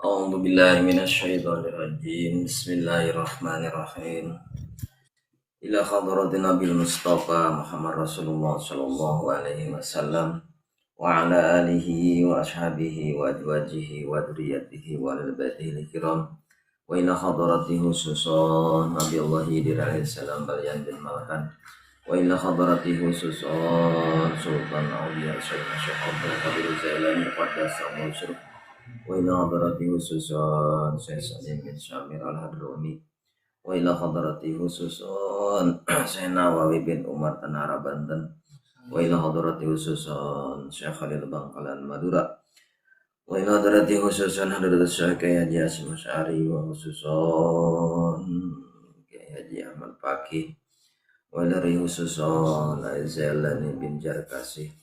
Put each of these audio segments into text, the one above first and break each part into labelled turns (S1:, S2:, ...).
S1: A'udzu billahi minasyaitonir rajim. Bismillahirrahmanirrahim. Ila hadratin Nabil Mustafa Muhammad Rasulullah sallallahu alaihi wasallam wa ala alihi wa ashabihi wa azwajihi wa dzurriyyatihi wa lil baitihi kiram wa ila hadrati khususan Nabi Allah alaihi salam balian bin malakan wa ila hadrati khususan Sultan Auliya Sayyidina Syekh Abdul Qadir Zailani qaddasallahu sirruh wa ila hadrati khususan Syekh Salim bin Syamir al-Hadrami wa ila hadrati khususan Syekh Nawawi bin Umar Tanara Banten wa ila hadrati khususan Syekh Khalil Bangkalan Madura wa ila hadrati khususan Hadrat Syekh Haji Hasyim Asy'ari wa khususan Haji Ahmad Fakih wa ila khususan Zailani bin Jarkasih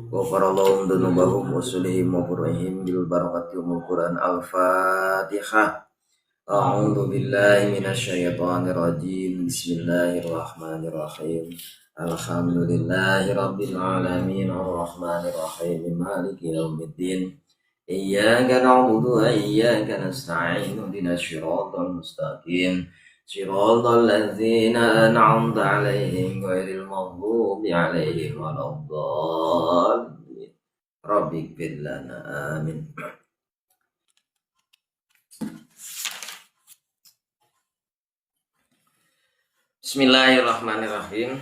S1: Ghafarallahu dzunubahum wa sulihim wa qurrihim bil barakati umul Quran al-Fatihah. A'udzu billahi minasyaitonir rajim. Bismillahirrahmanirrahim. Alhamdulillahi rabbil alamin arrahmanir rahim maliki yaumiddin. Iyyaka na'budu wa iyyaka nasta'in ihdinas siratal mustaqim. Siratal ladzina an'amta 'alaihim ghairil maghdubi 'alaihim waladdallin. Rabbighfir lana amin. Bismillahirrahmanirrahim.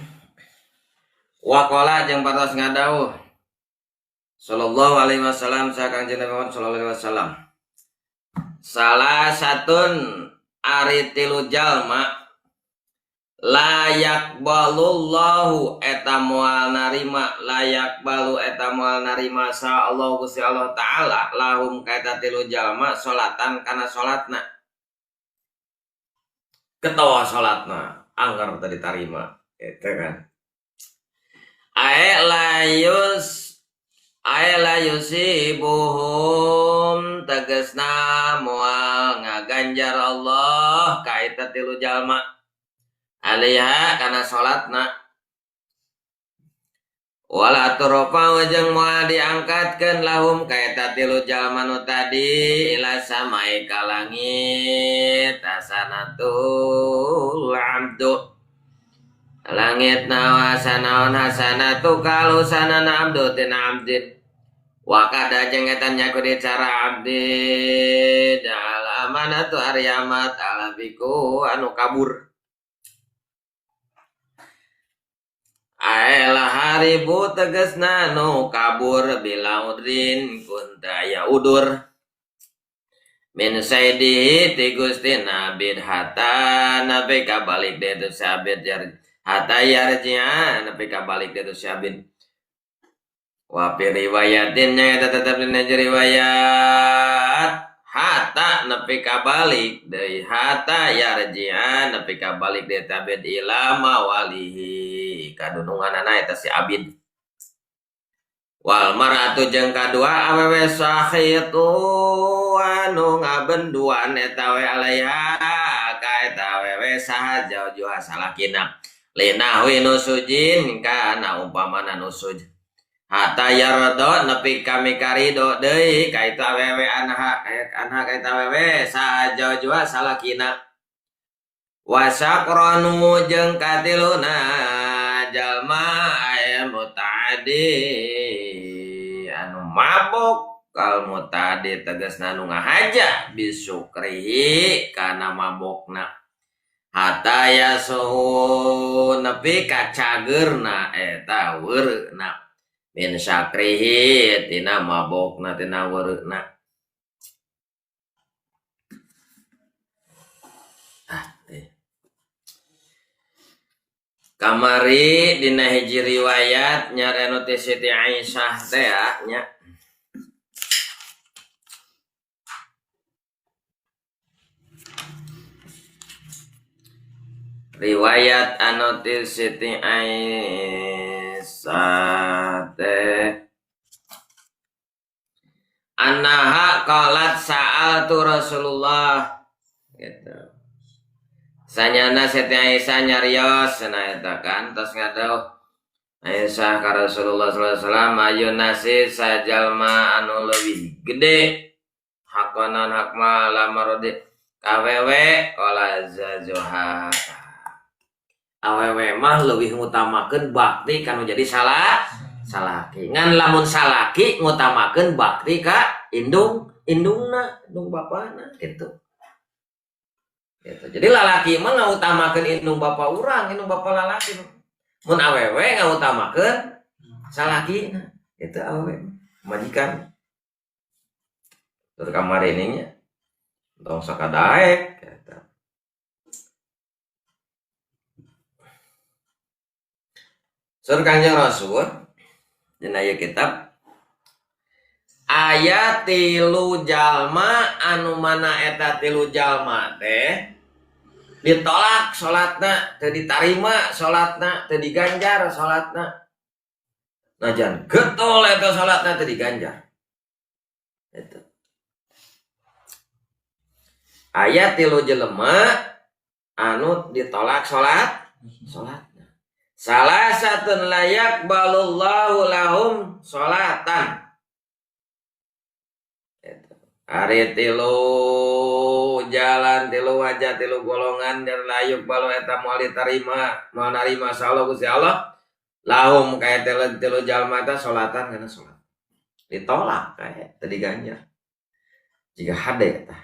S1: Waqala jeung patos ngadawuh sallallahu alaihi wasallam saha Kangjeng Nabi Muhammad sallallahu alaihi wasallam. Salah satun ari tilu jalma layak balullahu eta moal narima layak balu eta moal narima sa Allah Gusti Allah taala lahum ka eta tilu jalma salatan kana salatna ketawa salatna anggar tadi tarima eta kan ae layusibuhum tegesna moal ngaganjar Allah ka eta tilu jalma alaiha kana salatna wala turfa jeung moal diangkatkeun lahum ka eta tilu jalma nu tadi ila samai ka langit hasanatul abdu langit nawasanaon hasanatu kalusanana abdu tina abdin wa kada jeung eta nyaku di cara abdi dal amanatu aryamat alabiku anu kabur aelah haribu tegesna nu kabur bila udrin kunta ya udur min saydihi ti Gusti Nabi hatta nabi kabalik dia tu sabit hatta yarji'a nabi kabalik dia tu sabit wa fi riwayatin nya tetep dina riwayat hatta nabi kabalik deui hatta yarji'a nabi kabalik dia tabid ila mawalihi kadununganana eta si abid wal maratu jeung kadua awewe sahitu anu ngabenduan eta we alaiha ka eta awewe saha jauh salakina linahwi nusujin kana umpamana nusuj hatta yardo nepi kami karido deui ka eta awewe anha ka eta awewe saha jauh salakina wasakranu jeung katiluna jalma aya mutaadi anu mabok kal mutaadi tegasna nu ngahaja bisukrihi kana mabokna hatta yasuhu nepi ka cageurna eta weureuna min sakrihi tina mabokna tina weureuna kamari dina hiji riwayat nyarenu ti Siti Aisyah teh nya riwayat anu ti Siti Aisyah teh annaha qalat sa'altu Rasulullah gitu. Sanyana Siti Aisyah nyarios cenah eta kan tos ngadauh Aisyah ka Rasulullah sallallahu alaihi wasallam ayun nasi sajalma anu leuwih gede hakonan hakma lamarodi kawewe ola zazuha awewe mah leuwih ngutamakeun bakti kanu jadi salaki ngan lamun salaki ngutamakeun bakti ka indungna indung bapana gitu. Jadi lalaki mah ngutamakeun indung bapa urang indung bapa lalaki mun awewe ngutamakeun salaki itu awewe majikan tur kamar ininya tong sakadaek gitu. Sur Kanjeng Rasul dina ieu kitab aya 3 jalma anu mana eta 3 jalma teh ditolak salatna teu ditarima salatna teu diganjar salatna najan getol eta salatna teu diganjar eta aya 3 jelema anu ditolak salatna salah satun layak balullahu lahum sholatan. Ari 3 jalan 3 wajah 3 golongan dan layuk balu eta moal ditarima moal narima sallallahu Gusti Allah lahum kaya 3 jalma eta sholatan kana salat ditolak kaya teu diganjar jiga hade eta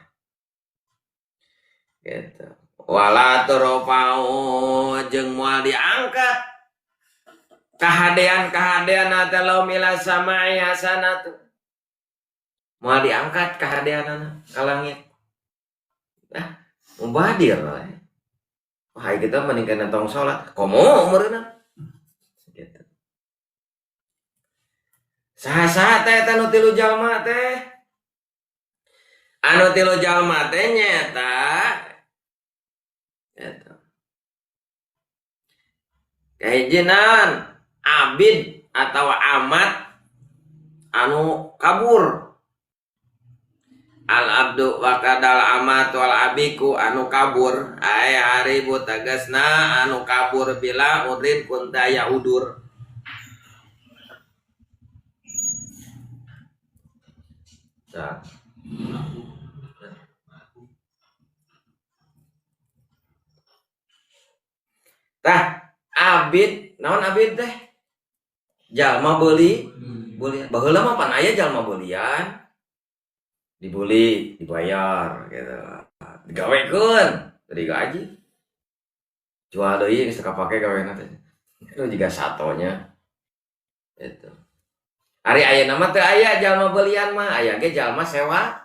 S1: gitu. Wala turfa'u jeung moal diangkat kahadean teh laum ila samai hasanatu moal diangkat kahadeanana ka langit mubadir we wah kita meningkatna tong salat komo umurna gitu. Saha-saha teh anu 3 jalma teh anu 3 jalma teh nyata gitu. Kahijinan abid atau amat anu kabur al abdu wa kadal amat wal abiku anu kabur ay haribu tagasna anu kabur bila udrin kunta yaudur tah abid naon abid teh jalma beuli baheula mah pan aya jalma beulian dibuli dibayar gitu digawekeun teu digaji jual deui geus teu kapake gawena teh itu juga satonya itu ari ayeuna mah teu aya jalma beulian mah aya ge jalma sewa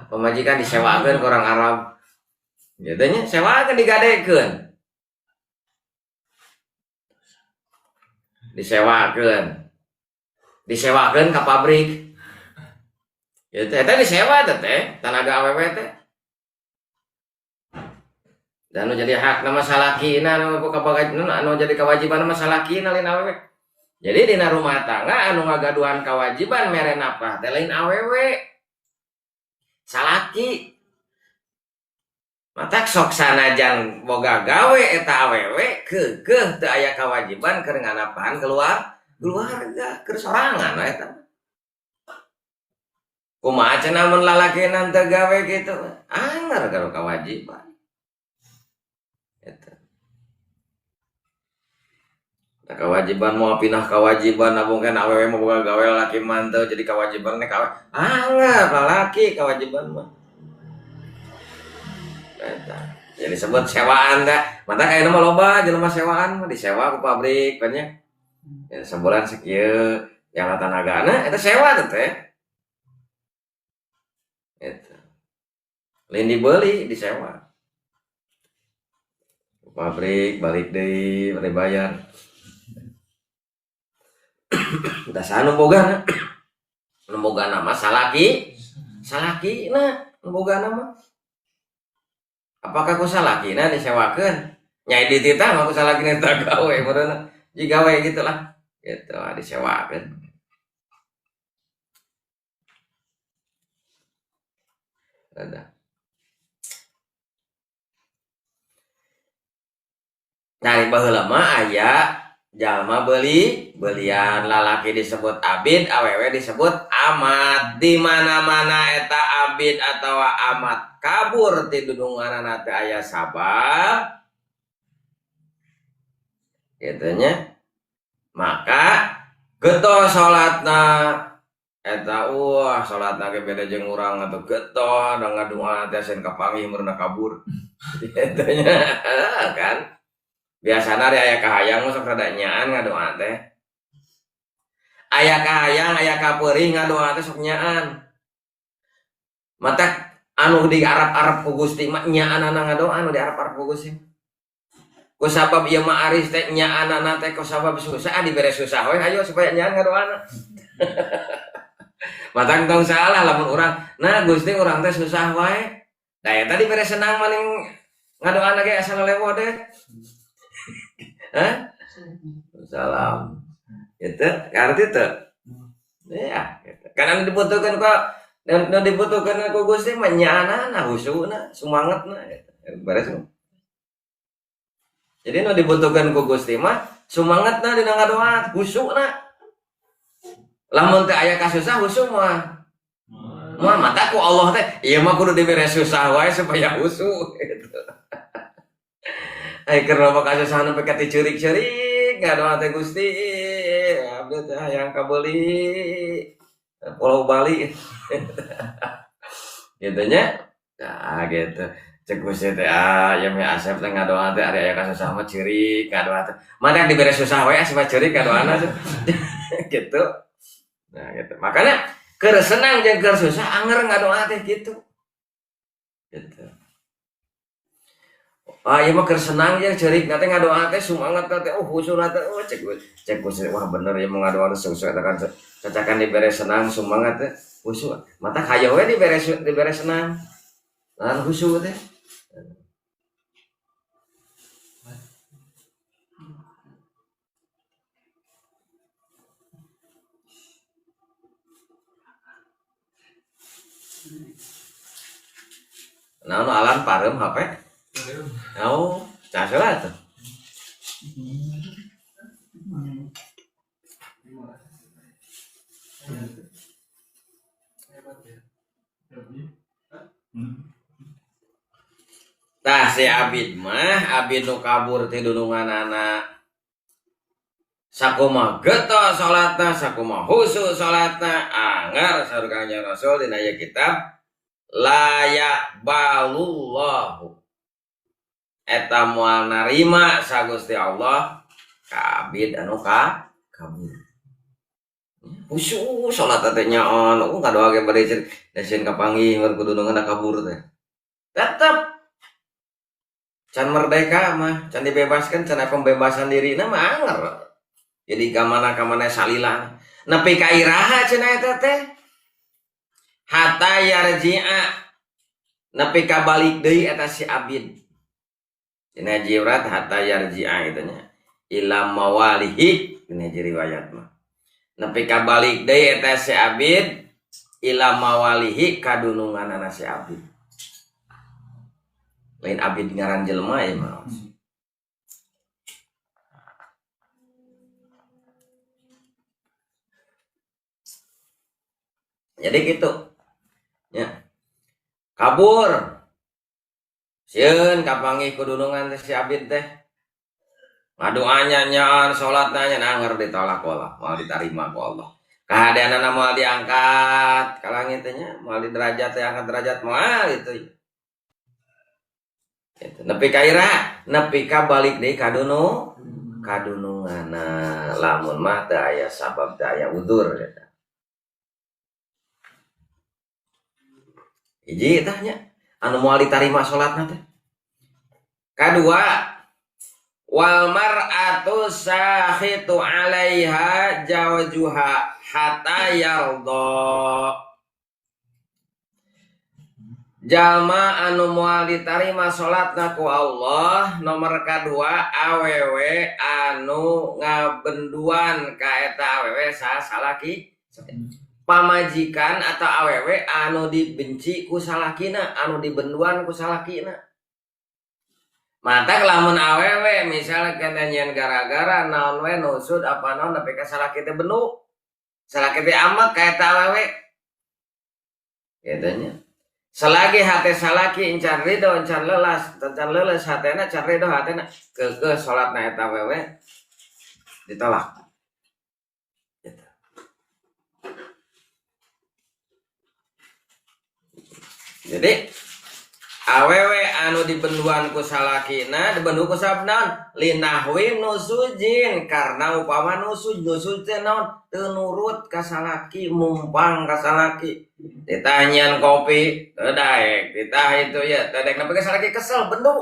S1: pemajikan disewakeun ku orang Arab gitu nya sewakeun digadekeun disewakeun ka pabrik ya eta disewa teh tanaga awewe teh dan anu jadi hak nama salakina anu jadi kewajiban nama salakina lain awewe jadi dina rumah tangga anu ngagaduhan kewajiban mere nafkah teh lain awewe salaki matak sok sanajan boga gawe eta awewe keukeuh teu aya kewajiban keur nganapahan keluarga keur sorangan eta kumaha cenah mun lalakinan teu gawe kitu anger karo kewajiban eta nah, kewajiban mau pindah kewajiban mungkin awewe mau boga gawe lalaki manteu jadi kewajiban nek awewe anger lalaki kewajiban mah eta jadi disebut sewaan dah mata kayak nama loba jelema sewaan mah disewa ku pabrik banyak ya, sebulan sekieu yang tanagana eta sewa teh eta lain dibeli disewa ku pabrik balik deui bari bayar da sanu boga mah salaki nah boga mah apakah ku salakina disewakeun nyai di titah mah ku salakina teu gawe meureunna jiga gawe gitulah gitu disewakeun ada cari baheula mah aya jalma belian, lalaki disebut abid, awewe disebut amat. Di mana-mana eta abid atau amat kabur ti dudunganana teu aya sabab gitunya, maka getol salatna eta salatna ge beda jeung urang atuh getol da ngadoa teh sen kapanggih meureunna kabur gitunya kan. Biasana ada aya kahayang sok rada nyaan ngadoa teh. Aya kahayang, aya kapeurih ngadoa teh sok nyaan. Mata anu di Arab-Arab ku Gusti mah nyaanana ngadoa anu di Arab-Arab ku Gusti. Ku sabab ieu mah aris teh nyaanana teh ku sabab susah dibere susah we ayo supaya nyaan ngadoana. Mata tong salah lamun urang, nah Gusti urang teh susah wae. Da eta dibere senang maning ngadoana ge asa lewo deh. Hah? Salam. Itu arti itu. Ya, gitu. Karena dibutuhkan kok dan dibutuhkan ku Gusti mah nyaanana, husuna, semangatna gitu. Beres. Jadi nu dibutuhkan ku Gusti mah semangatna dina ngadoa, husuna. Lamun teh aya kasusah husu mah. Mah mata ku Allah teh, ieu mah kudu dibere susah wae supaya husu gitu. Ai keur loba kasusah anu peket dicurik-curik ngadoa teh Gusti abdi teh hayang kabeuli Pulau Bali gitu nya. Nah gitu cek Gusti teh ya me asep teh ngadoa teh ari aya kasusah mah ceurik ngadoa teh mah dibere susah we asup ceurik ngadoana gitu. Nah gitu makanya keur senang jeung keur susah anger ngadoa teh gitu. Ieu mah keur senang jeung ceurik na teh ngadoa teh sumangat teh husuna teh cek Gusti wah bener ieu mah ngadoa sesuai kan cacakan dibere senang sumangat teh husu. Mata hayo we dibere senang. Lan husu teh. Nah, alam pareum HP. Oh, casalah tuh. Tah si abid mah abid nu kabur ti dudunganana sakumaha getol salatna sakumaha husu salatna anggar sareng Rasul dina aya kitab layak balullahu eta moal narima sa Gusti Allah ka abid anu kabur. Husu salat teh nyaon ngadoa ge bade desen kapanggih meureun kudu ngana kabur teh. Tetep can merdeka mah can dibebaskan can pembebasan dirina mah anger. Jadi kamana salila nepi ka iraha cenah eta teh. Hatta yarji'a nepi ka balik deui eta si abid. Dina jirat hatta yarji'a itu nya ila mawalihi dina riwayat mah. Nepi ka balik deui eta si abid ila mawalihi kadununganana si abid. Lain abid ngaran jelema ya mah. Jadi gitu. Ya. Kabur. Sieun kapanggih kudunungan teh si abid teh. Ngadoanya nyaan salatna nya anger ditolak Allah, moal ditarima ku Allah. Kahadeanana moal diangkat ka langit teh nya, moal di derajat teh angkat derajat moal itu. Gitu. Nepi ka ira, nepi ka balik deui kadununganna lamun mah teu aya sabab teu aya udzur eta. Hiji tah nya anu moal ditarima salatna teh. Kadua wal mar'atu sahitu 'alaiha jawjuha hatta yarda. Jalma anu moal ditarima salatna ku Allah nomor kadua awewe anu ngabenduan ka eta awewe salaki pamajikan atau awewe anu dibenci ku salakina anu dibenduan ku salakina. Mata lamun awewe misalnya kena nyen gara-gara naon we nusud apa naon tapi ka salaki teh benu. Salaki teh amak kayak awewe. Katanya. Selagi hati salaki encan ridho encan leles hatena encan ridho hatena ke salatna eta awewe ditolak. Gitu. Jadi awewe anu dibenduan ku salakina dibendu ku sabnaon linahwi nusujin karena upama nusud teh naon teu nurut ka salaki mumpang ka salaki ditanyaan kopi teu daek ditah itu ya teu daek nepi ka salaki kesel bendu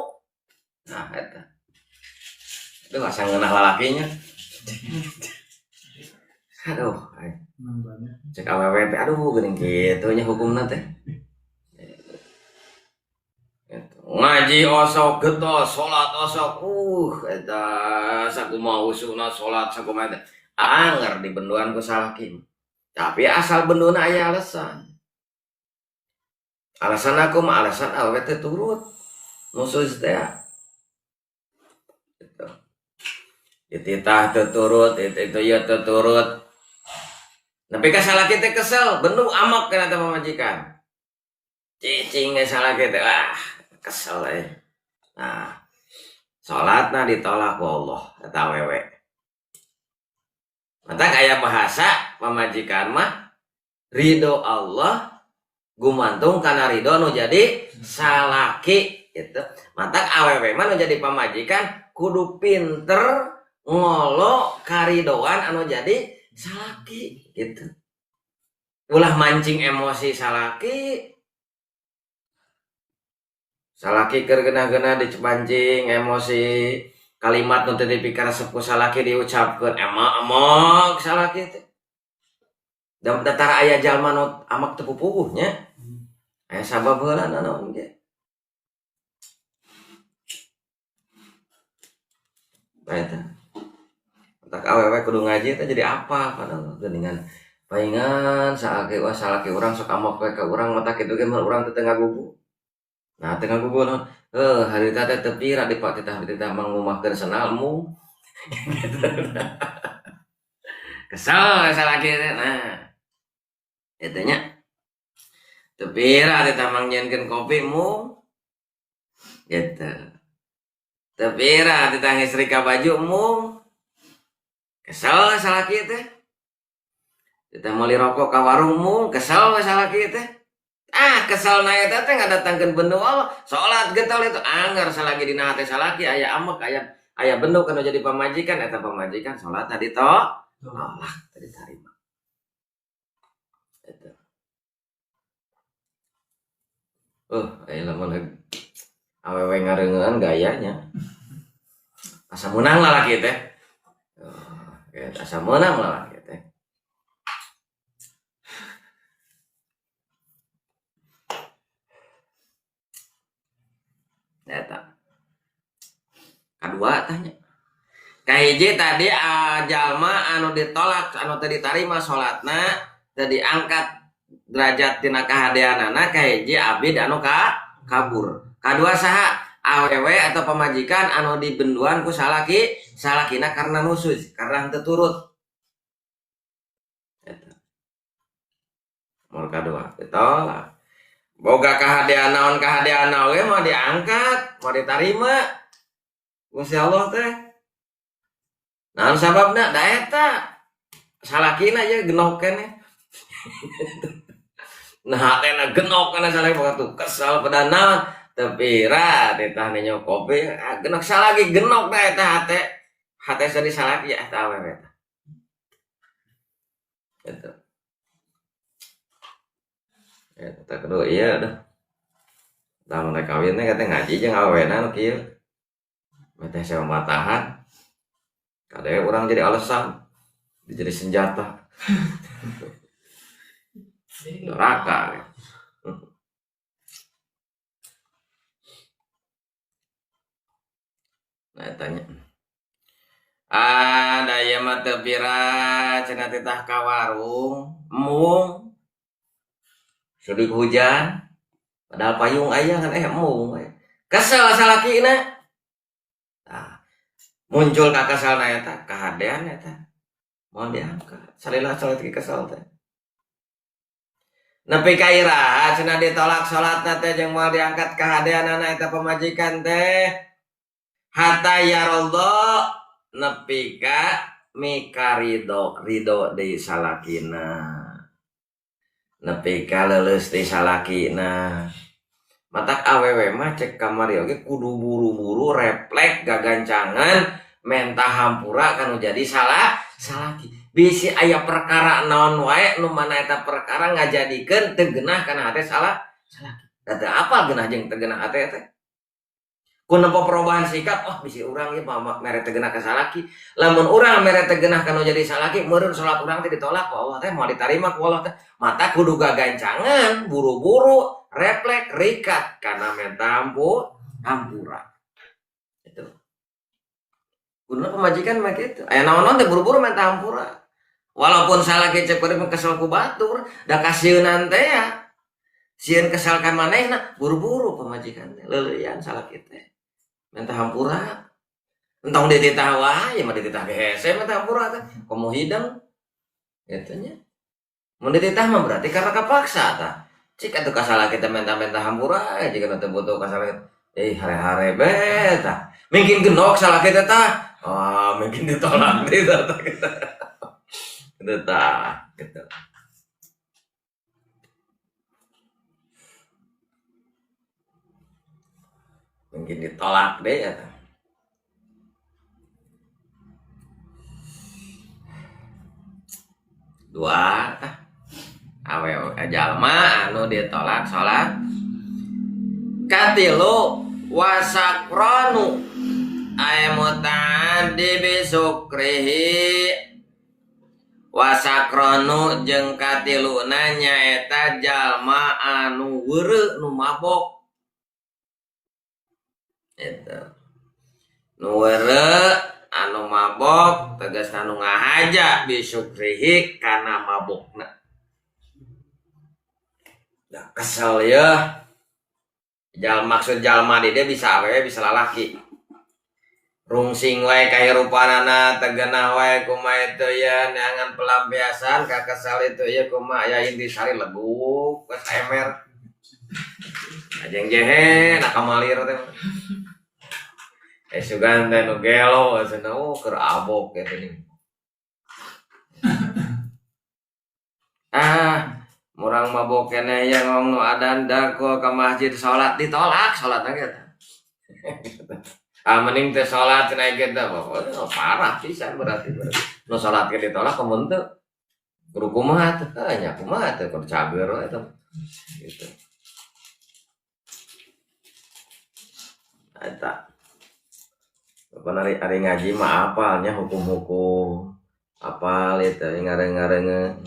S1: nah eta itu asa ngeunah lalakinya aduh cek awewe teh aduh geuning kitu nya hukumna teh ngaji osok getos salat osok eta sakumaha usuna salat sakumaha anger di benduan ku salaki tapi asal benduna aya alasan aku mah alasan awewe teh turut nusuz teh gitu dititah teu turut itu ya teu turut nepi ka salaki teh kesel bendu amak kana teh pamajikan cicing salaki teh kesel nah salatna ditolak ku Allah eta awewe mata aya bahasa pamajikan mah ridho Allah gumantung kana ridho nu jadi salaki gitu mata awewe mah nu jadi pamajikan kudu pinter ngolo karidoan anu jadi salaki gitu ulah mancing emosi salaki keur geuna-geuna dipancing emosi kalimat nu teu dipikir sepuh salaki diucapkeun emak salaki teh da datara aya jalma nu amak teu pupuh nya aya sabab heula naon ge eta tak awewe kudu ngaji teh jadi apa padahal geuningan paingan salaki urang sok amok we ka urang mata kitu ge mah urang teu ngagugu nah tengah gugur hari tadi tepira di pak kita mengumahkan senalmu kesal lagi nah itunya tepira kita mangjenkeun kopimu gitu tepira kita ngestrika bajumu kesal salaki teh kita meuli rokok ka warungmu kesal salaki teh kesal na eta teh ngadatangkeun bendu Allah salat getol itu anger salagi dina hate salaki aya amek aya bendu kana jadi pamajikan eta pamajikan salat tadi tolak tadi tarima eta aya lamun awewe ngareungeun gayanya asa meunang lalaki teh asa meunang lalaki teh eta kadua tanya kahiji tadi jalma anu ditolak anu teu ditarima salatna teu diangkat derajat tina kahadeanana kahiji abid anu kabur kadua saha awewe atau pamajikan anu dibenduan ku salakina karena nusuz karena teu turut eta moal kadua ditolak boga kahadean naon we mau diangkat mau diterima Gusti Allah teh naon sababna da eta salakina ye genok keneh nah teh genok kana salaki waktu kesal pada naon tepira ditah nyo kopi genok salaki genok da eta hate sadi salaki ya eta awewe eta eta kedua iya dah lamun rek kawin teh kate ngaji jeung awena nu kieu teh sewa matahan kadang orang jadi alasan jadi senjata neraka nah tanya daya mata bira cenah titah ka warung mung sedih hujan padahal payung aya kan mung kesel salakina muncul ka kesalna eta kahadean eta moal diangkat salila salat ki kesal teh nepi ka iraha cenah ditolak salatna teh jeung moal diangkat kahadeanana eta pamajikan teh hatta yaraldo nepi ka mika ridho deui salakina nepi ka leuleus deui salakina matak awewe mah cek kamari oge kudu buru-buru refleks gagancangan menta hampura kanu jadi salaki bisi aya perkara naon wae nu mana eta perkara ngajadikeun teu geunah kana hate salaki da apa geunah jeung teu geunah hate teh ku nempo perubahan sikap bisi urang ieu mah mere teu geunah ka salaki lamun urang mere teu geunah kanu jadi salaki meureun salat urang teh ditolak ku Allah teh moal ditarima ku Allah teh mata kudu gagancangan buru-buru refleks rikat karena menta hampura itu kudu pemajikan mah kitu aya naon-naon teh buru-buru menta hampura walaupun salah kecep kudu kesel ku batur da kasieun teh ya sieun kesal ka manehna buru-buru pemajikan teh leuleuyan salah kitu menta hampura entong dititah wae mah dititah hese menta hampura teh komo hidang kitu nya mun dititah mah berarti karena kapaksa tah cik atuh kasalah kita menta-menta hampura jika nanti butuh kasalah hare-hare beta mungkin genok salah kita tah mungkin ditolak kita gitu mungkin ditolak deh ya dua awewe jalma anu ditolak salat katilu wasakronu aymutan dibisukrihi wasakronu jeung katiluna nyaeta jalma anu weureu nu mabok eta nu weureu anu mabok tegasna nu ngahaja bisukrihi kana mabokna kesel ya maksud jalma di dia bisa awewe bisa lalaki rungsing wae kahirupanana tegenah wae kumaha itu ya neangan pelampiasan ka kesal itu ya kumaha ya intisari leguk geus emer ajeng jehe nakamalir teh sugan teh nu gelo cenah keur abok kitu nih murang mabok kene yang ngomong nu adan daku ke masjid sholat ditolak sholat lagi mending teh sholat cenah kita pokoknya parah pisan berarti nu sholat ke ditolak kemun teu kudu kumaha teh nya kumaha teh kudu cager eta gitu eta pokona ari ngaji mah apalnya hukum-hukum apal itu ngareng-ngareng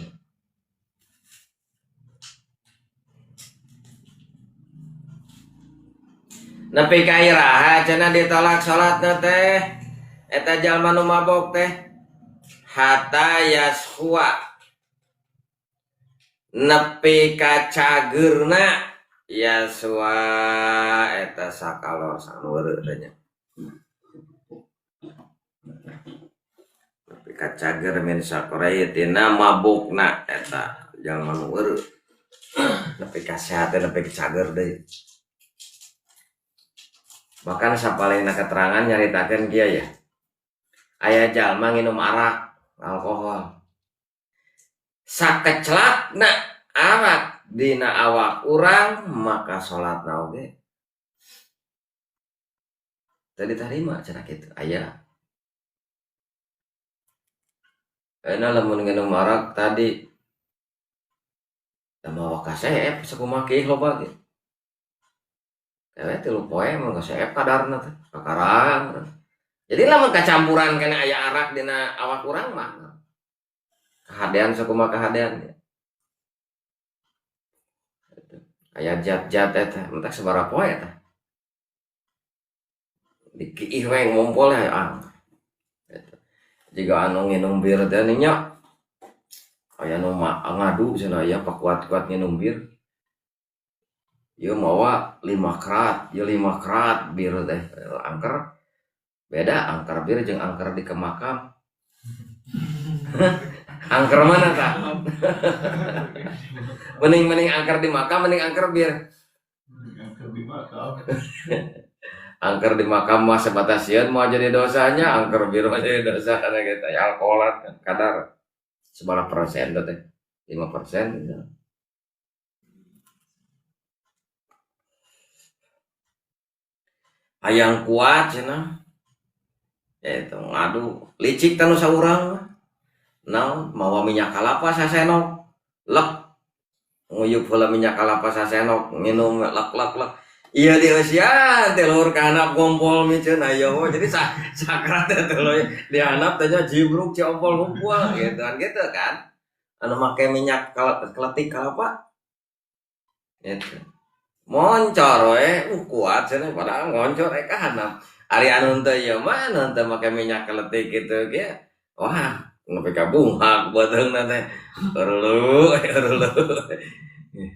S1: nepi ka iraha cenah ditolak salatna teh eta jalma nu mabok teh hatta yaswa nepi ka cageurna yaswa eta sakalo sanu weureu nya nepi ka cager min sakorayatina mabukna eta jalma nu weureu nepi ka sehat nepi ka cager deui bahkan sapalena keterangan nyaritakeun kieu ya aya jalma nginum arak alkohol sakeclakna arak dina awak urang maka salatna oge teu ditarima cenah kitu aya euna lamun nginum arak tadi tama wakaseep sakumaha kieu loba ge ewe 3 poe mah kaseep kadarna teh kakarang jadi lamun kacampuran kena aya arak dina awak urang mah kahadean sakumaha kahadean aya zat-zat eta entek sabaraha poe eta dikiih we ngumpul ya jika anu nginum bir teh nya aya nu ngadu cenah aya pakuat-kuat nginum bir ieu mawa 5 krat, ieu 5 krat bir teh angker Beda angker bir jeung angker di kemakam. Angker mana tak? Mending angker di makam, mending angker bir.
S2: Angker di makam.
S1: Angker di makam mah sebatas sieun mau jadi dosanya, angker bir mah jadi dosa karena kita ya alkoholat kan kadar seberapa persen teh? 5% gitu. Hayang kuat cenah. Itu ngadu licik tanu saurang. Naon mawa minyak kalapa sasenok. Lek nguyup heula minyak kalapa sasenok minum lek. Iya di usia telur kanak gompol micen ayo jadi sakrat telur di hanap tanya jibruk ciompol ngumpul gitu kan anu make minyak keletik kalapa gitu moncor we kuat cenah padahal ngoncor ka hanap ari anu teu ieu mah anu teu make minyak keletik gitu ge wah nepi ka bunghak beuteungna teh eureuh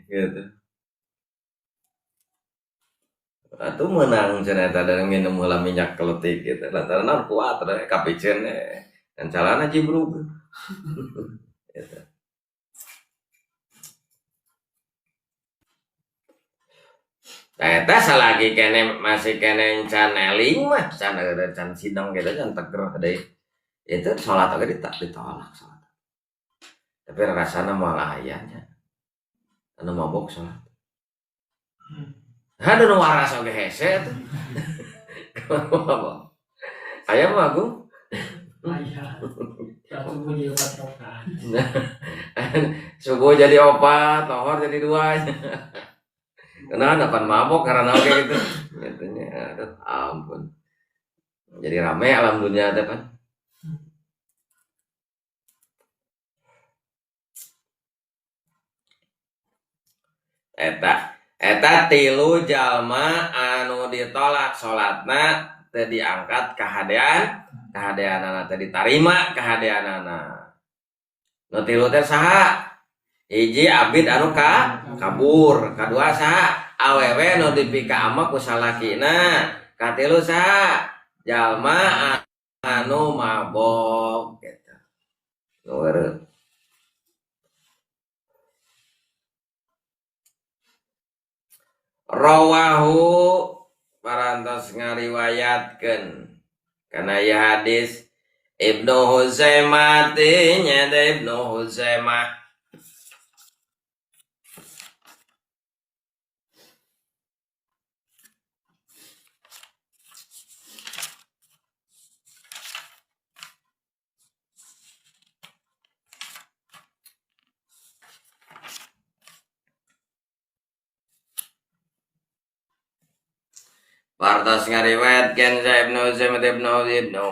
S1: gitu. Atuh menang cenah dari minum heula minyak keletik gitu. Lantaran kuat ada kapicen dan calana jibruk. Gitu. Eta salagi kene masih kene channeling mah can sidang gitu can teger deui. Itu salat oge ditolak salat. Tapi rasana moal aya nya. Anu mabok salat. Ada nu waras oge hese tuh. Aya mah Agung?
S3: Aya. Subuh jadi 4 rakaat.
S1: Subuh jadi 4, tohor jadi 2. Kenapa pan mabok karena oke gitu. Katanya aduh ampun. Jadi rame alam dunia teh pan. Eta tilu jalma anu ditolak salatna teu diangkat kahadeanana teu ditarima kahadeanana. Nu tilu teh saha? Hiji abid anu kabur, kadua saha? Awewe nu dipika ama ku salakina, katilu saha? Jalma anu mabok gitu. Nueureun rawahu parantos ngariwayatkeun kana ieu hadis Ibnu Huzaimah nya Ibnu Huzaimah partos ngariwayatkeun sa Ibnu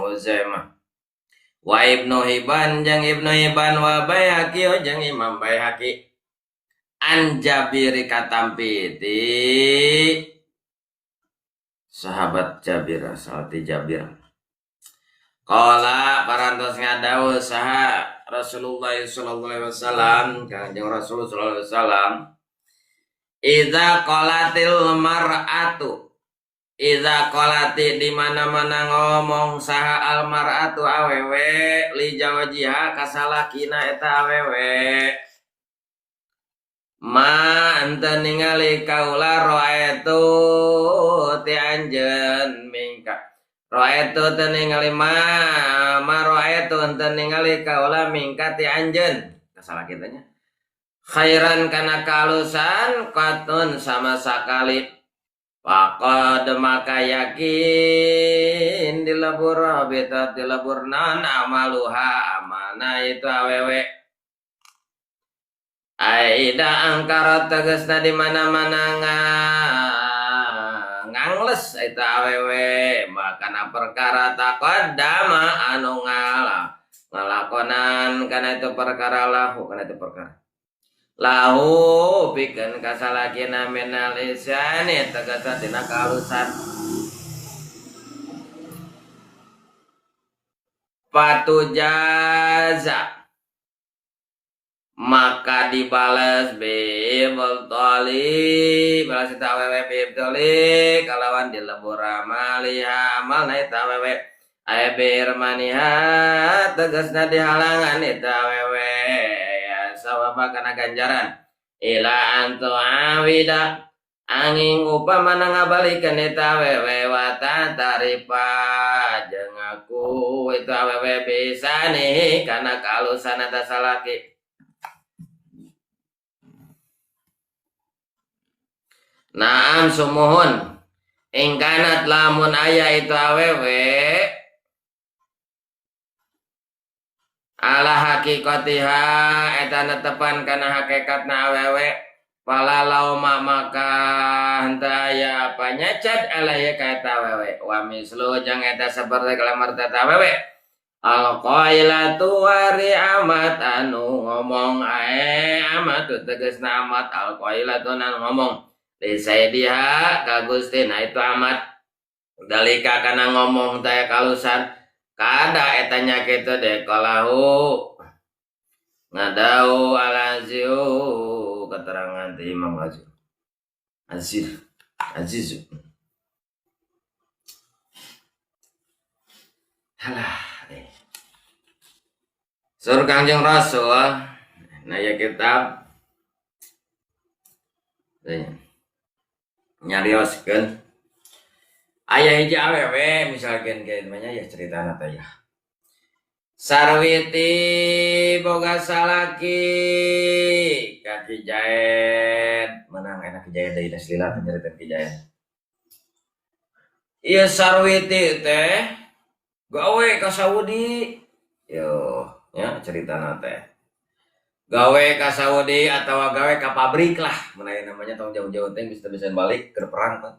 S1: Huzaimah wa Ibnu Hibban jeung Ibnu Hibban wa Baihaqi jeung Imam Baihaqi an Jabir katampi ti sahabat Jabir salati Jabir qala parantos ngadawuh saha Rasulullah sallallahu alaihi wasallam kanjeng Rasul sallallahu alaihi wasallam idza qalatil mar'atu Iza kolati di mana-mana ngomong saha almaratu awewe li jawajiha kasalakina eta awewe ma anta ningali kaula roetu ti anjeun mingka roetu teu ningali ma roetu anta ningali kaula mingka ti anjeun kasalakina nya khairan kana kalusan katun sama sakali Faqad maka yakin dilebur habitat dilebur nan amaluha amana itu awewe aida angkara tegasna di mana-mana ngangles itu awewe makana perkara taqaddama anu ngalakonan kana itu perkara lahu kana itu perkara lahu pikeun kasalakina minal isani tegasa tina kalusan patujaza maka dibales bibtali balas eta awewe bibtali kalawan dilebur amaliha amal na eta awewe Ai birmaniha tegasna dihalangan eta awewe ya sawaba kana ganjaran ila antu awida angin upamana ngabalikeun eta awewe wata taripa jeung aku itu awewe bisa nih kana kalusan eta salaki. Naam sumuhun ingkanat lamun aya itu awewe ala hakikatiha eta netepan kana hakikatna awewe palalau maka henteu aya panyacat alaya ka eta awewe wa mislu jeung eta saperti kalamar eta awewe al qailatu wari amat anu ngomong amat tegasna amat al qailatu anu ngomong disaidiha ka Gustina itu amat dalika kana ngomong teh kalusan kada etanya kitu deh kalahu ngadau alaziu keterangan ti Imam Aziz halah sur Kangjeng Rasul nah ya kitab nyarioskeun aya hiji awewe misalkan kayak namanya ya cerita nata ya sarwiti boga salaki kaki jaet menang enak jaet dari naslila cerita kaki jaet iya sarwiti teh gawe ka Saudi yo ya cerita nata gawe ka Saudi atau gawe ka pabrik lah mana namanya tong jauh-jauh teh bisa balik ke perang kan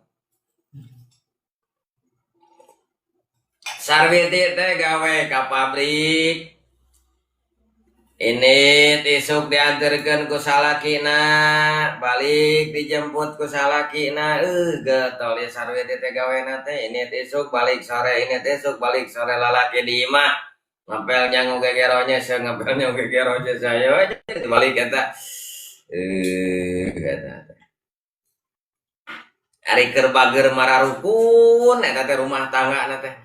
S1: sarwiti teh gawe ka pabrik ini isuk diantarkeun ku salakina balik dijemput ku salakina getol ya sarwiti teh gawena teh ini isuk balik sore ini isuk balik sore lalaki di imah ngapelnya ngogegeronya saya ngapelnya ngogegeronya saya balik kata ari keur bager mararukun eta teh rumah tangga na teh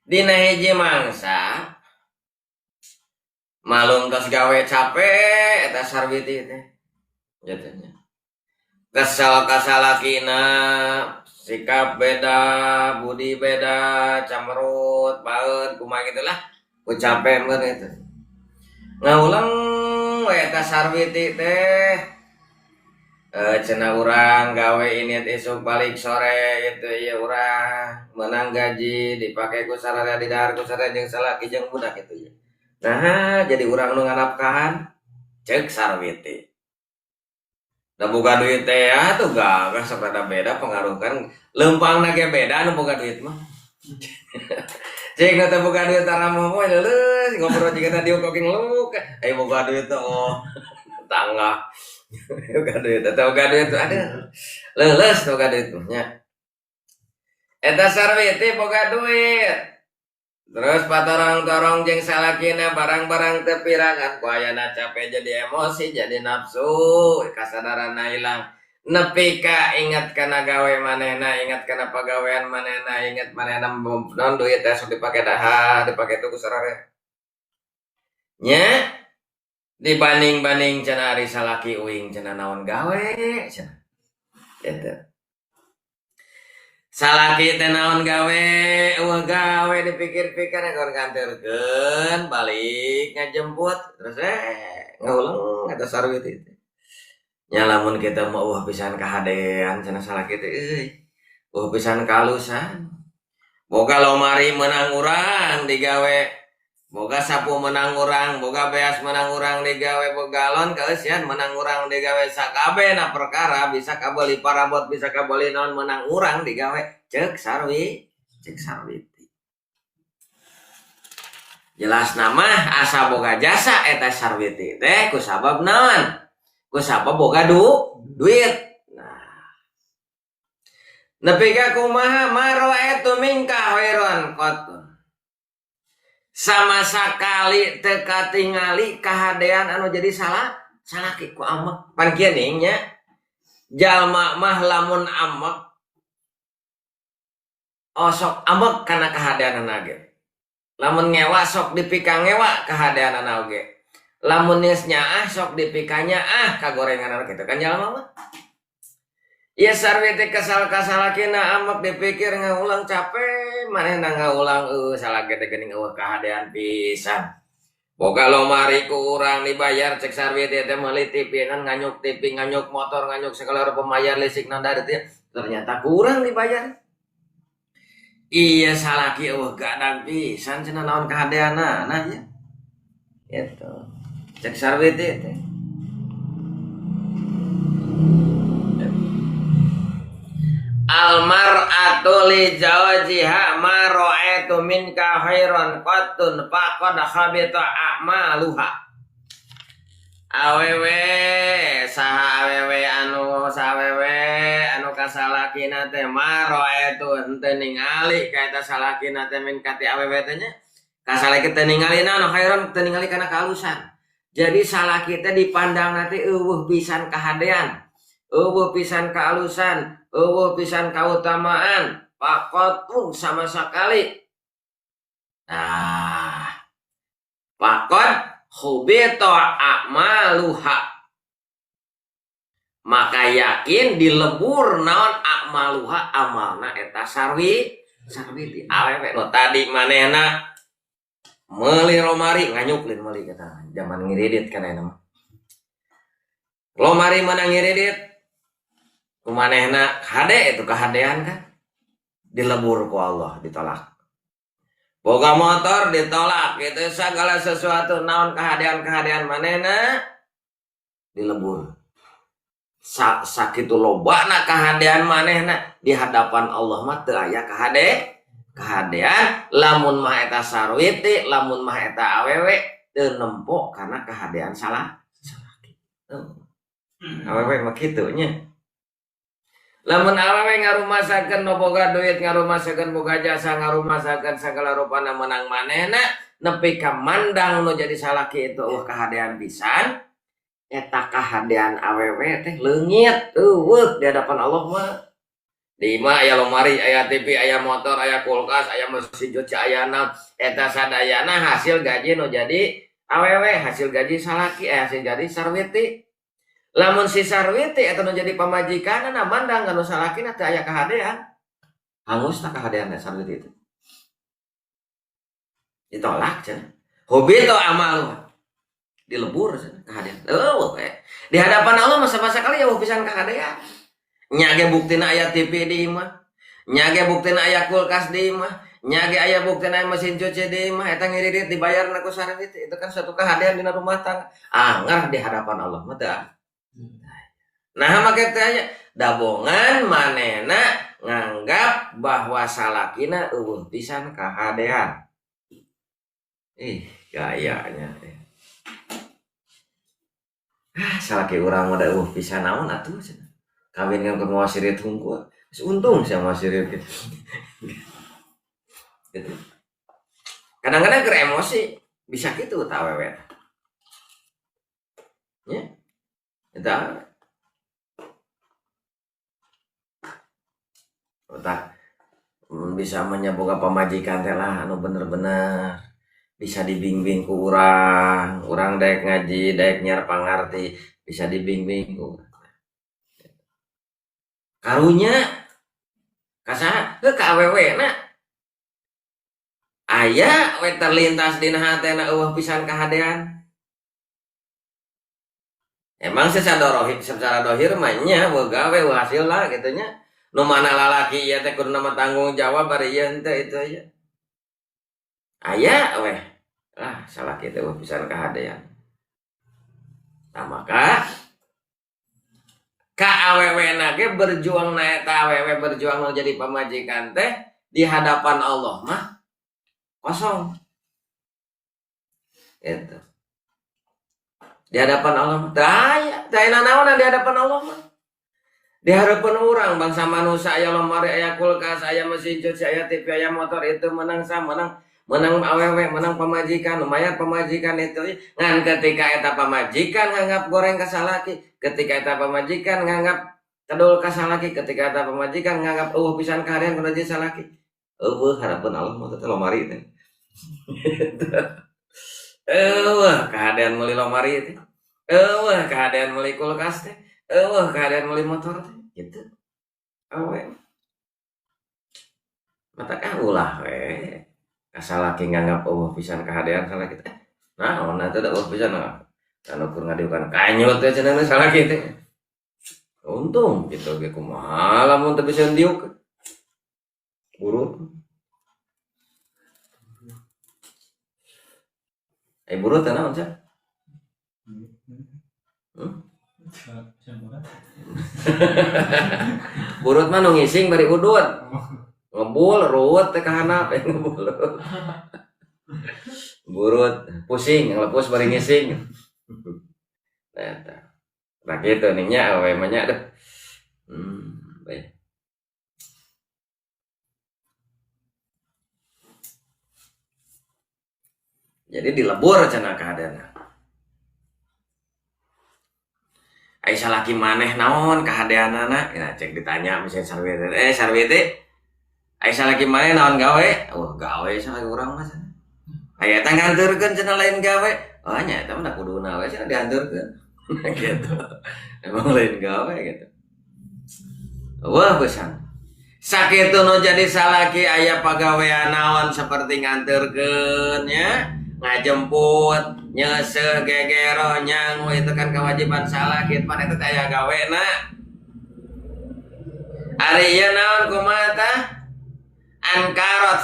S1: dina hiji mangsa malum tos gawe capek eta sarwiti teh jatuhnya kesal kasalakina sikap beda budi beda camrut paeut kumaha gitulah ku capek meureun itu ngaulang we eta sarwiti teh cenah urang gawe ini esuk balik sore itu ya urang menang gaji dipakai ku sararea di dahar ku sararea jeung salaki jeung budak itu ya nah jadi urang nu nganapkahan ceuk sarwiti da boga duit teh atuh gagah sabada beda pengaruhkan leumpangna ge beda nu boga duit mah cek na teh boga duit taramoh moe leuleus ngobrol jeung teh diuk koking luk boga duit teh oh tangga boga duit ada leuleus boga duit nya eta sarwiti boga duit terus patorong-torong jeung salakina barang-barang teu pirangan ku ayana capek jadi emosi jadi nafsu kasadaranna ilang nepi ka inget kana gawe manehna inget kana pagawean manehna inget manehna non duit teh sok dipake dahar dipake tuku sararea nya dibanding-banding cenah ari salaki uing cenah naon gawe cenah eta salaki teh naon gawe gawe dipikir-pikir nggon kantorkeun balik ngajemput terus ngeuleung eta sarwiti teh nya lamun kita mau pisan kahadean cenah salaki teh pisan kalusan boga lomari menang urang digawe boga sapu menang urang boga beas menang urang digawe boga galon kaeusian menang urang digawe sakabehna perkara bisa kabeli parabot bisa kabeli naon menang urang digawe ceuk sarwiti jelas nama asa boga jasa eta sarwiti teh ku sabab naon ku sabab boga duit nepi ka kumaha maro etu mingkah weron qatun sama sakali teu katingali kahadean anu jadi salaki ku amek pan kieu nya jalma mah lamun amek oh sok ambek karena kahadeanana ge. Lamun ngewa sok dipika ngewa kahadeanana oge. Lamun geus nyaah sok dipikanya kagorengan kitu kan jalma mah. Ieu sarwi teh kasal-kasalakina ambek dipikir ngaulang capek manehna ngaulang salage teh geuning eueuh kahadean pisan. Boga lomari ku urang dibayar cek sarwi teh meuli TV kan nganyuk TV nganyuk motor nganyuk segala rupa mayar listrik nanda teh ternyata kurang dibayar. Iya salaki eueuh gadang pisan cenah naon kahadeanna nah ya. Gitu. Cek sarwi teh. Almar'atu li zawjiha ma ra'aitu minka khairan qattun faqad khabita a'maluha. Awewe saha awewe anu kasalakina teh ma ra'aitu henteu ningali ka eta salakina teh min kati awewe teh nya. Kasalaki teh ningalina anu khairan teu ningali kana kalusan. Jadi salaki teh dipandang teh eueuh pisan kahadean, eueuh pisan kaalusan, eueuh pisan kautamaan, pakotung sama sekali. Nah, pakot hubito a'maluha. Maka yakin dilebur naon a'maluha amalna eta sarwi ti awewe no tadi manehna meuli lomari nganyuklin meuli kata zaman ngiridit kana mah. Lomari mana ngiridit kumanehna hade itu kahadean kan dilebur ku Allah ditolak. Boga motor ditolak itu segala sesuatu naon kahadean manehna dilebur. Sakitu lobana kahadean manehna di hadapan Allah mah teu aya kahadean lamun mah eta sarwiti lamun mah eta awewe teu nempo karena kahadean salah awewe mah kitu nya. Lamun awewe ngarumasakeun nu boga duit, ngarumasakeun boga jasa, ngarumasakeun sagala rupana menang manehna nepi ka mandang nu jadi salaki itu kahadean pisan. Eta kahadean awewe teh leungit eueuh di hadapan Allah mah. Di imah aya lomari, aya TV, aya motor, aya kulkas, aya mesin cuci, aya naon eta sadayana hasil gaji nu jadi awewe, hasil gaji salaki, hasil gaji sarwiti. Lamun si sarwiti eta nu jadi pamajikanna mandang kana salakina teh aya kahadean. Hangusna kahadean sarwiti itu. Ditolak cenah. Hobito amal dilebur cenah kahadean. Di hadapan Allah masa-masa kali ya pisan kahadean. Nyage buktina aya TV di imah, nyage buktina aya kulkas di imah, nyage aya buktina aya mesin cuci di imah, eta ngiridit dibayar ku sarwiti. Itu kan suatu kahadean dina rumah tangga. Anggar di hadapan Allah mah teu. Nah make teh nya dabongan manehna nganggap bahwa salakina eueuh pisan kahadean. Gayanya teh. Salaki urang mah da eueuh pisan naon atuh cenah. Kawin dengan penguasirit hungku, untung saya nguasirit gitu. Gitu. Kadang-kadang ke emosi bisa gitu tak wewe. Ya, kita bisa menyaboga pamajikan teh lah, anu bener-bener bisa dibimbing ku urang daek ngaji, daek nyar pangarti, bisa dibimbing ku karunya kasaha ke awewe na aya we terlintas dina hatena eueuh pisan kahadean. Emang secara dohir mah nya boga we hasilna kitu nya. Nu mana lalaki ieu teh kudu nama tanggung jawab bari ieu henteu itu aya. Aya we salaki teh eueuh pisan kahadean. Nah maka ka awewe nage berjuang na eta awewe berjuang mau jadi pamajikan teh di hadapan Allah mah kosong. Itu. Di hadapan Allah mah teu aya naon di hadapan Allah mah. Di hadapan orang bangsa manusia aya lemari, aya kulkas, aya mesin cuci, aya TV, aya motor itu menang awewe, menang pamajikan, lumayan pamajikan itu. Ngan ketika eta pamajikan nganggap goreng ka salaki, ketika eta pamajikan nganggap tedul ka salaki, ketika eta pamajikan nganggap pisan kahadean kudu jadi salaki. harapan Allah mah teh lomari teh. Keadaan meuli lomari teh. Keadaan meuli kulkas teh. Keadaan meuli motor teh. Gitu. Awe. Mata ulah we. Kasalaki nganggap eueuh pisan keadaan salah kita. Naon atuh da eueuh pisan anu kur ngadieukan kanyut teh cenah salah kitu. Untung gitu ge kumaha lamun teu bisa diuk. Burut. Burut teh naon cenah? Burut mah nu ngising bari udut. Ngebul ruwet teh ka handap ngebul. Burut pusing ngelepas bari ngising. Nah, nah gitu nih nya awe mah nya deh. Baik. Jadi dilebur cenah keadaanna. Ai salaki maneh naon kahadeanana? Nah, cek ditanya misalnya sarwete. Sarwete. Ai salaki maneh naon gawe? Oh, gawe salaki urang mah cenah. Aya teh nganterkeun cenah lain gawe. Oh, nya eta mah kuduna we cenah dianterkeun. Gitu. Emang lain gawe gitu. Wah, pesan. Sakitu nu jadi salaki aya pagawean naon seperti nganterkeun nya. Ngajemput nyeseh gegero nyang itu kan kewajiban salaki pan eta teh aya gawena ari ieu naon kumaha tah ankarot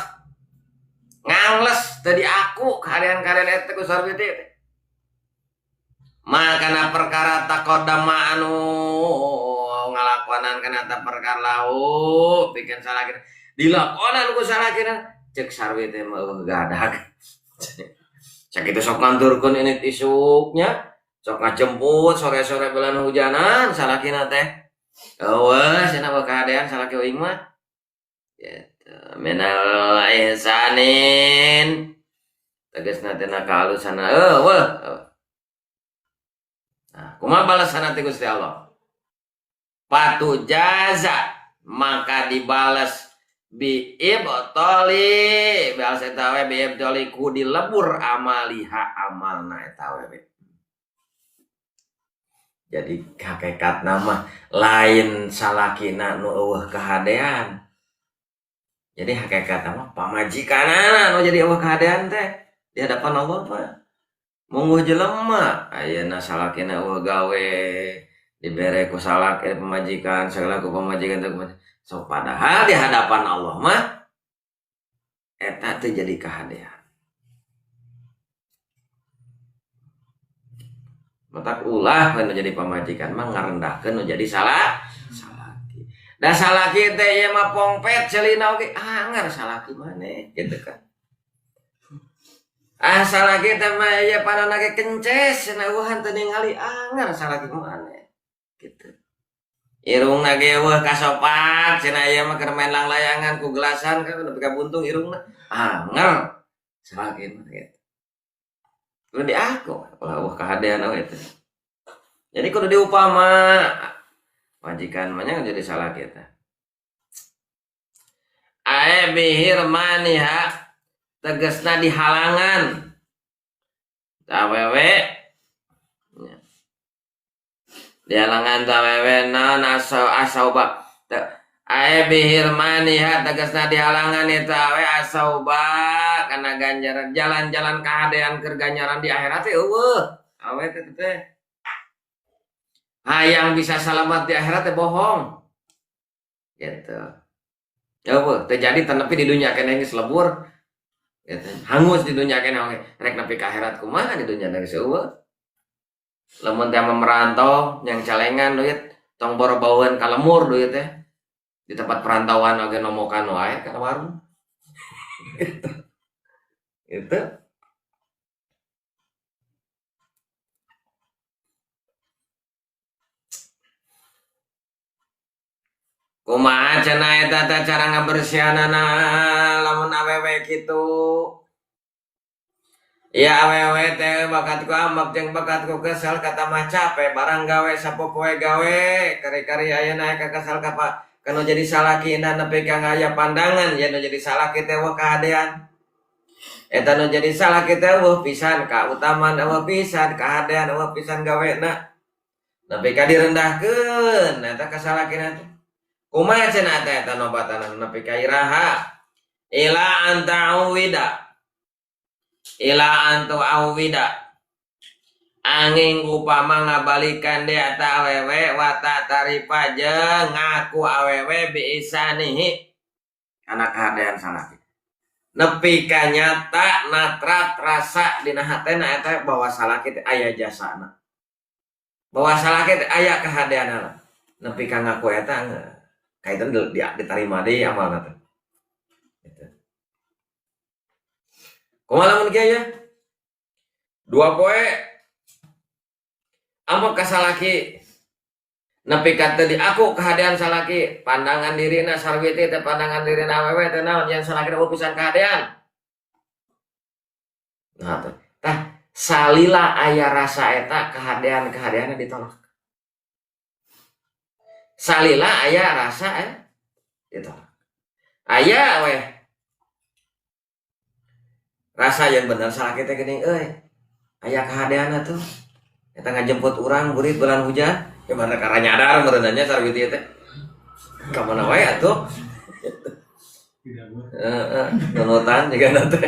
S1: ngangles tadi aku karean-karean eta ku sarwiti teh makana perkara takodama anu ngalakonan kana ta perkara lau pikeun salaki dilakonan ku salaki cek sarwiti mah gadag. Cak itu sok nganturkeun ini isuknya, sok ngajemput sore-sore bulan hujanan salakina teh. Eueuh cenah keadaan salaki uing mah. Gitu. Minal ihsanin. Tegasna teh nakahalusana eueuh. Nah, kumaha balasan ti Gusti Allah? Patu jaza maka dibalas bi ibtali bahasa tawe bi ibtali ku dilebur amaliha amalna eta we. Jadi hakikat nama lain salakina nu eueuh kahadean. Jadi hakikat nama pamajikanana nu jadi eueuh kahadean teh di hadapan Allah mah. Mungguh jelema ayeuna salakina eueuh gawe dibere ku salaki pamajikan segala ku pamajikan teh so padahal di hadapan Allah mah eta teh jadi kahadean. Matak ulah nu jadi pamajikan mah ngarendahkeun nu jadi salaki. Da salaki teh ieu mah pongpet ceulina oge anger salaki maneh gitu kan. Salaki teh mah ieu panana ge kences cenah eueuhan teu ningali anger salaki maneh gitu. Irungna ge eueuh kasopak cenah ieu mah keur main langlayangan ku gelasan kan udah pika buntung irungna anger salaki mah gitu. Kudu diaku eueuh kahadean we teh. Jadi kudu diupama majikan mah nya jadi salaki teh. Ae bihir maniha tegasna dihalangan. Awewe dihalangan tawewe naon asauba ae bihir maniha tegasna dihalangan eta we asauba kana ganjaran jalan-jalan kahadean keur ganjaran di akhirat teh eueuh awe teh hayang bisa selamat di akhirat teh bohong gitu ya eueuh teh jadi tenepi di dunya keneh geus lebur gitu hangus di dunya keneh oge rek nepi ka akhirat kumaha di dunya geus eueuh. Lamun teh merantau yang calengan duit tong boro bauan ka lemur duit teh di tempat perantauan oge nomokan wae ka warung. Itu. Kumaha cenah eta teh cara ngabersihanana lamun awewe kitu. Ya awewe teh bakat ku ambak jeung bakat ku kesel kata mah capek barang gawe sapopoe gawe kari-kari ayeuna ka kesel ka kana jadi salaki na nepi ka aya pandangan yen jadi salaki teh weuh kahadean. Eta nu jadi salaki teh weuh pisan kautamaan weuh pisan kahadean weuh pisan gawena. Nepi ka direndahkeun eta ka salakina teh. Kumaha cenah teh eta nobatana nepi ka iraha. Ila anta awida angin upama ngabalikan dia ta awewe wata taripa jeung ngaku awewe biisanihi kana kahadean salaki nepi ka nyata natrat rasa dina hatena eta bahwa salaki teh aya jasana bahwa salaki teh aya kahadeanna nepi ka ngaku eta kaitan diterima deui amalna teh. Kumaha lamun kieu ya? 2 poe ampun ka salaki nepi ka teu diaku kahadean salaki pandangan dirina sarwiti teh pandangan dirina awewe teh naon yen salaki teh pisan kahadean. Nah tah salila aya rasa eta kahadean-kahadeanna ditolak. Salila aya rasa ditolak. Aya we rasa yang bener salaki teh geuning euy. Aya kahadeanna tuh. Eta ngajemput urang burit bulan hujan, ya mana karena nyadar merenanya sarwiti teh. Ka mana wae atuh? Nunutan juga nanti.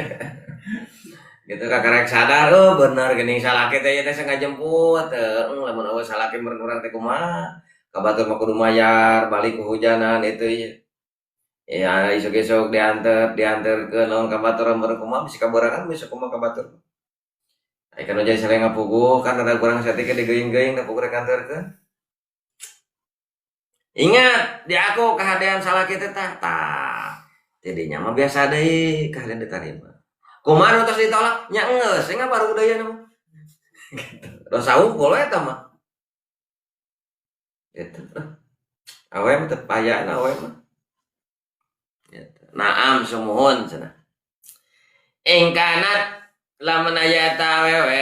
S1: Gitu kakarek sadar, oh bener geuning salaki teh teh ngajemput. Lamun eueuh salaki meureun urang teh kumaha? Kabatur mah kudu mayar balik kehujanan itu. Ya isuk-isuk diantar ke lawan kabatur meureun kumaha bisi kaborakan bisa kumaha kabatur. Ai kana jadi sare ngapuguh kan ada kurang saeutik digeuing-geuing da puguh kantorkeun. Ingat di aku kahadean salaki teh tah. Jadinya mah biasa deui kahadean ditarima. Kumaha nu tos ditolak? Nya geus, cenah baru deui mah. Gitu. Dosa unggul eta mah. Gitu. Awe mah teu payana awe mah. Naam sumuhun cenah. Ingkanat lamun aya ta awewe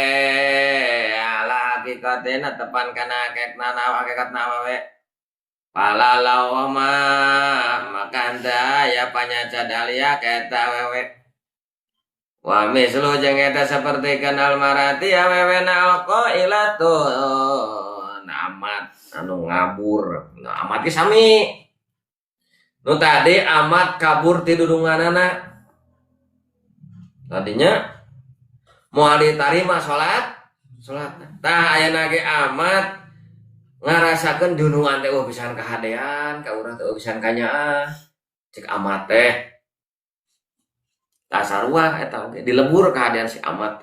S1: ala hakikatena tepan kana hakikatna awewe. Pala lawama makanda ya panyaca dalia ka awewe. Wa mislu jeung eta saperti kenal marati awewe na alqailatun amat anu ngabur. Nah, amat ge sami. Nu tadi amat kabur ti dudunganana. Tadinya moal ditarima salat. Tah ayeuna ge amat ngarasakeun dunungan teh pisan kahadean, ka urang teh pisan kanyaah. Cek amat teh. Tah sarua eta oge dilebur kahadean si amat.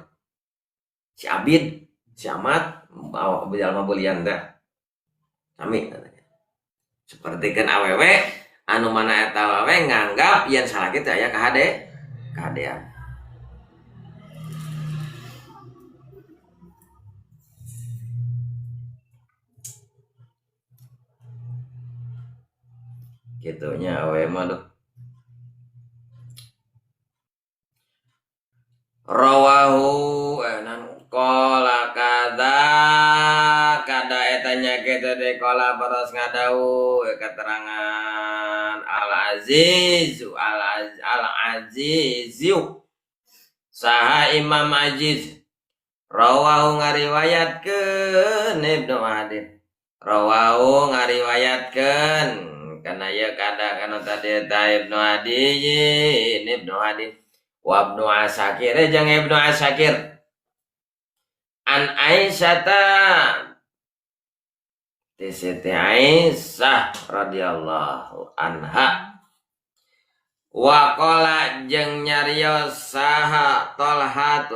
S1: Si abid, si amat bawa jalma beulian teh. Sami katanya. Sapertikeun awewe anu mana eta wae nganggap yen salaki teh aya kahadean. Kitunya awe mah duh. Rawahu nan qala kada etanya kita de qala baros ngadau keterangan al-azizu saha Imam Aziz rawahu ngariwayatkeun Ibnu Adin rawahu ngariwayatkeun kana ye kana tadi ta Ibnu Adin wa Ibnu Asakir jeung Ibnu Asakir an Aisyata ti Siti Aisyah radhiyallahu anha wa qala jeung nyarios saha Tolhah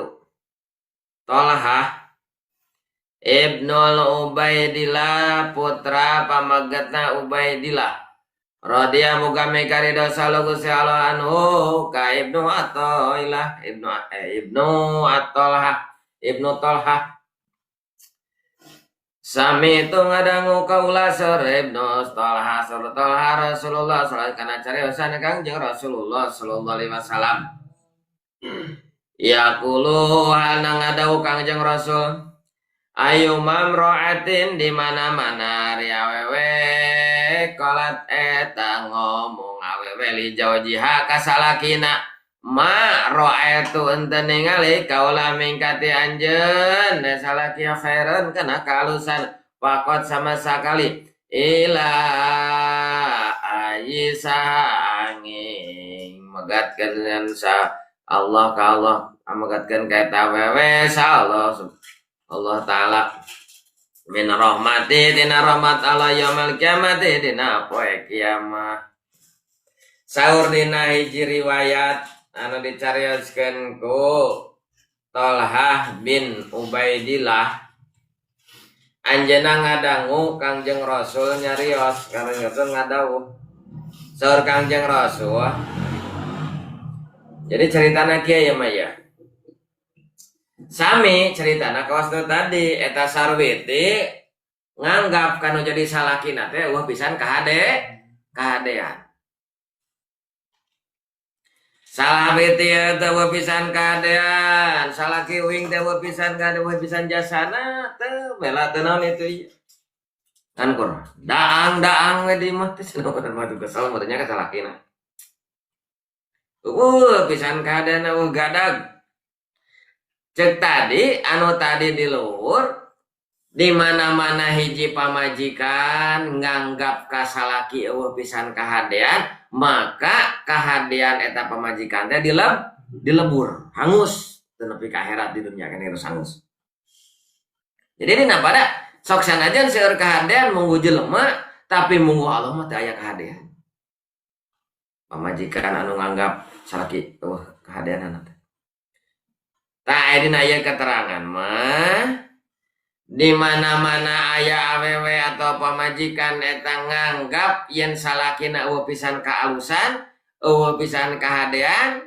S1: Ibnul Ubaidillah putra pamagetna Ubaidillah radhiya muga mikarido salugu Allah anhu ka Ibnu Athaillah Ibnu Tolhah sami itu ngadangu kaula sar Ibnu Tolhah Rasulullah sallallahu kana cariosan Kangjeng Rasulullah sallallahu alaihi wasallam yaqulu ana ngadau Kangjeng Rasul ayu mamraatin di mana-mana riawewe qalat eta ngomong awewe li jawjiha kasalakina ma ra'aitu ente ningali kaula mingkati anjeun salaki khairan kana kalusan pakot sama sekali ila ayisa angin megatkeun sa Allah ka Allah megatkeun ka eta awewe sa Allah taala min rahmati dina rahmat Allah yaumil kiamati dina poe kiamah. Saur dina hiji riwayat anu dicarioskeun ku Tolhah bin Ubaidillah anjeunna ngadangu Kangjeng Rasul nyarios Kangjeng Rasul ngadawuh saur Kangjeng Rasul. Jadi ceritana kieu ya maya sami ceritana kawas tadi eta Sarwiti nganggap kanu jadi salakina teh pisan kahadean. Sarwiti teh pisan kahadean, salaki uing teh pisan kahadean pisan jasana teh bela teh naon itu kan kur daang we di mah teh cenah mah tuh kesal meureunnya ka salakina. Pisan kahadean gadag. Cek tadi anu tadi di luhur di mana-mana hiji pamajikan nganggap kasalaki eueuh pisan kahadean maka kahadean eta pamajikan teh dilebur hangus teu nepi ka akhirat di dunia kana geus hangus. Jadi dina pada sok sanajan seueur kahadean munggu jelema tapi munggu Allah mah teu aya kahadean. Pamajikan anu nganggap salaki eueuh kahadean teh tak dina aya keterangan mah di mana-mana aya awewe atau pamajikan eta nganggap yen salakina eueuh pisan kaalusan, eueuh pisan kahadean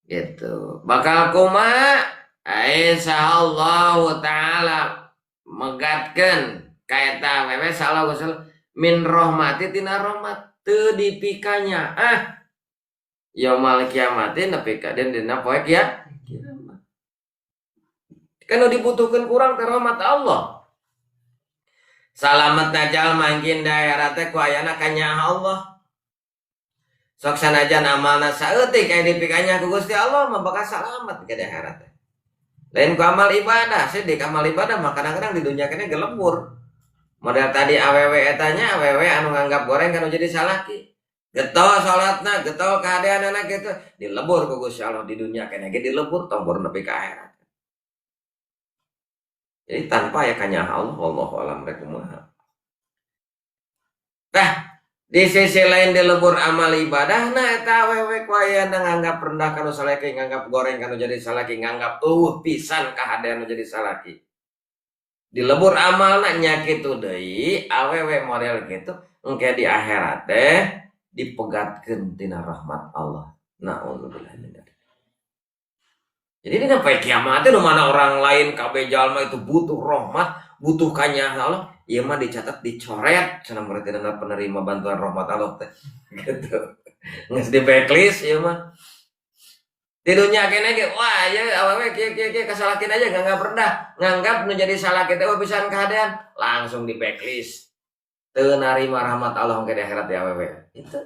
S1: gitu. Bakal kumaha? Insyaallah taala megatkeun ka eta awewe sallallahu alaihi wasallam min rahmati tina rahmat teu dipikanya yaumul kiamati nepi ka dina poe kiamat. Kana dibutuhkeun kurang ka rahmat Allah. Salametna jalma engkin daerah teh ku ayana ka nya Allah. Sok sanajan amalna saeutik aya dipikanya ku Gusti Allah mah bakal salamet ka daerah teh. Lain ku amal ibadah, sidik amal ibadah mah kadang-kadang di dunya kene gelembur. Model tadi awewe etanya awewe anu nganggap goreng kanu jadi salaki. Getol salatna, getol kahadeanana kitu dilebur ku Gusti Allah di dunia kene ge dilebur tombor nepi ka akhirat. Jadi tanpa ya kanya Allah wallahu alam kumaha. Tah di sisi lain dilebur amal ibadah nah eta awewe ku aya nganggap rendah kanu salaki nganggap goreng kanu jadi salaki nganggap pisan kahadean anu jadi salaki. Dilebur amalna nya kitu deui awewe model kitu engke di akhirat teh dipegatkeun tina rahmat Allah. Na'udzubillah min dzalik. Jadi ini sampai kiamat itu mana orang lain kabeh jalma itu butuh rahmat, butuh kanya Allah, ieu mah dicatat dicoret cenah berarti penerima bantuan rahmat Allah teh. Gitu. Geus di backlist ieu mah. Di dunia kene ge wah ieu awewe kieu kasalakin aja nganggap rendah, nganggap nu jadi salaki teh pisan kahadean, langsung di backlist. Teu narima rahmat Allah ke di akhirat ya awewe. Itu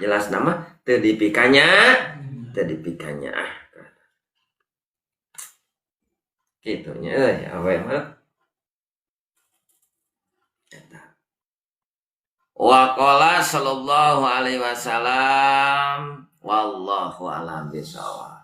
S1: jelas nama teu dipikanya gitunya awewe mah eta wa qala sallallahu alaihi wasallam wallahu a'lam bishawab.